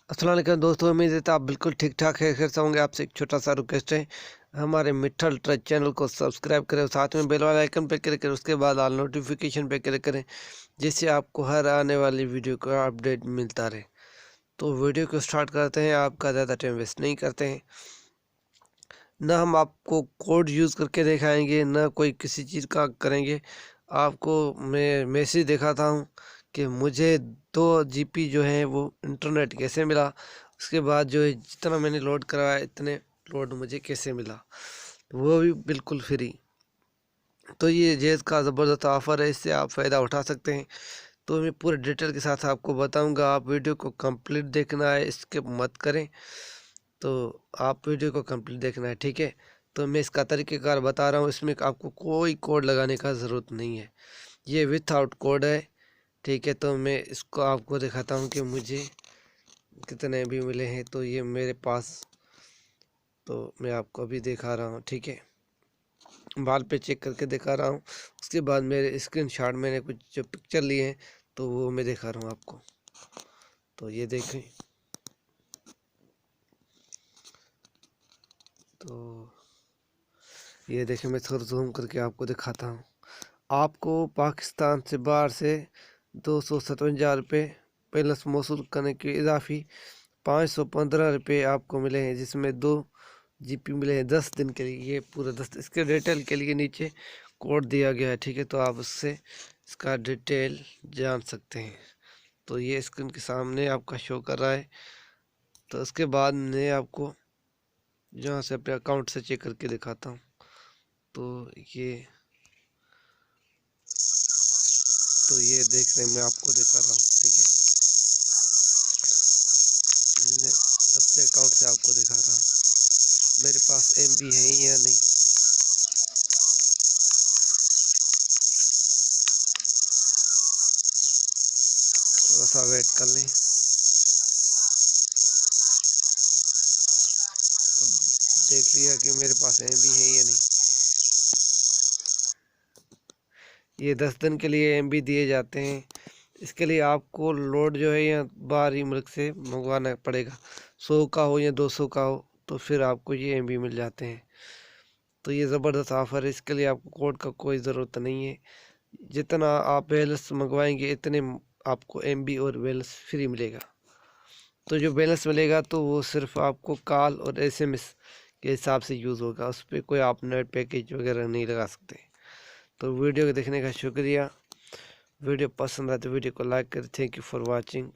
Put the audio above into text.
अस्सलाम वालेकुम दोस्तों, उम्मीद है आप बिल्कुल ठीक ठाक है। खैर से होंगे। आपसे एक छोटा सा रिक्वेस्ट है, हमारे मिठल ट्रक चैनल को सब्सक्राइब करें और साथ में बेल वाला आइकन पे क्लिक करें। उसके बाद ऑल नोटिफिकेशन पे क्लिक करें, जिससे आपको हर आने वाली वीडियो का अपडेट मिलता रहे। तो वीडियो को स्टार्ट करते हैं, आपका ज़्यादा टाइम वेस्ट नहीं करते हैं। न हम आपको कोड यूज़ करके दिखाएंगे, न कोई किसी चीज़ का करेंगे। आपको मैं मैसेज दिखाता हूँ कि मुझे 2 GB जो है वो इंटरनेट कैसे मिला। उसके बाद जो है जितना मैंने लोड करवाया इतने लोड मुझे कैसे मिला, वो भी बिल्कुल फ्री। तो ये जेज़ का ज़बरदस्त ऑफ़र है, इससे आप फ़ायदा उठा सकते हैं। तो मैं पूरे डिटेल के साथ आपको बताऊंगा। आप वीडियो को कंप्लीट देखना है, स्किप मत करें। तो आप वीडियो को कंप्लीट देखना है, ठीक है। तो मैं इसका तरीक़ेकार बता रहा हूँ, इसमें आपको कोई कोड लगाने का ज़रूरत नहीं है, ये विथआउट कोड है, ठीक है। तो मैं इसको आपको दिखाता हूँ कि मुझे कितने भी मिले हैं। तो ये मेरे पास, तो मैं आपको अभी दिखा रहा हूँ, ठीक है। बाल पे चेक करके दिखा रहा हूँ। उसके बाद मेरे स्क्रीनशॉट मैंने कुछ जो पिक्चर लिए हैं तो वो मैं दिखा रहा हूँ आपको। तो ये देखें, तो ये देखें, मैं थोड़ा जूम करके आपको दिखाता हूँ। आपको पाकिस्तान से बाहर से 257 रुपये बैलेंस मौसूल करने के इजाफी 515 रुपये आपको मिले हैं, जिसमें 2 GB मिले हैं 10 दिन के लिए। ये पूरा 10, इसके डिटेल के लिए नीचे कोड दिया गया है, ठीक है। तो आप उससे इसका डिटेल जान सकते हैं। तो ये स्क्रीन के सामने आपका शो कर रहा है। तो उसके बाद मैं आपको यहाँ से अपने अकाउंट से चेक करके दिखाता हूँ। तो ये देख रहे हैं, मैं आपको दिखा रहा हूँ, ठीक है। मैं अपने अकाउंट से आपको दिखा रहा हूँ मेरे पास MB है या नहीं। थोड़ा सा वेट कर लें। देख लिया कि मेरे पास MB है या नहीं। ये 10 दिन के लिए MB दिए जाते हैं। इसके लिए आपको लोड जो है या बाहरी मुल्क से मंगवाना पड़ेगा। 100 का हो या 200 का हो, तो फिर आपको ये MB मिल जाते हैं। तो ये ज़बरदस्त ऑफ़र है, इसके लिए आपको कोड का कोई ज़रूरत नहीं है। जितना आप बैलेंस मंगवाएंगे इतने आपको MB और बैलेंस फ्री मिलेगा। तो जो बैलेंस मिलेगा तो वो सिर्फ आपको कॉल और SMS के हिसाब से यूज़ होगा, उस पर कोई आप नेट पैकेज वगैरह नहीं लगा सकते। तो वीडियो को देखने का शुक्रिया। वीडियो पसंद आए तो वीडियो को लाइक करें। Thank you for watching.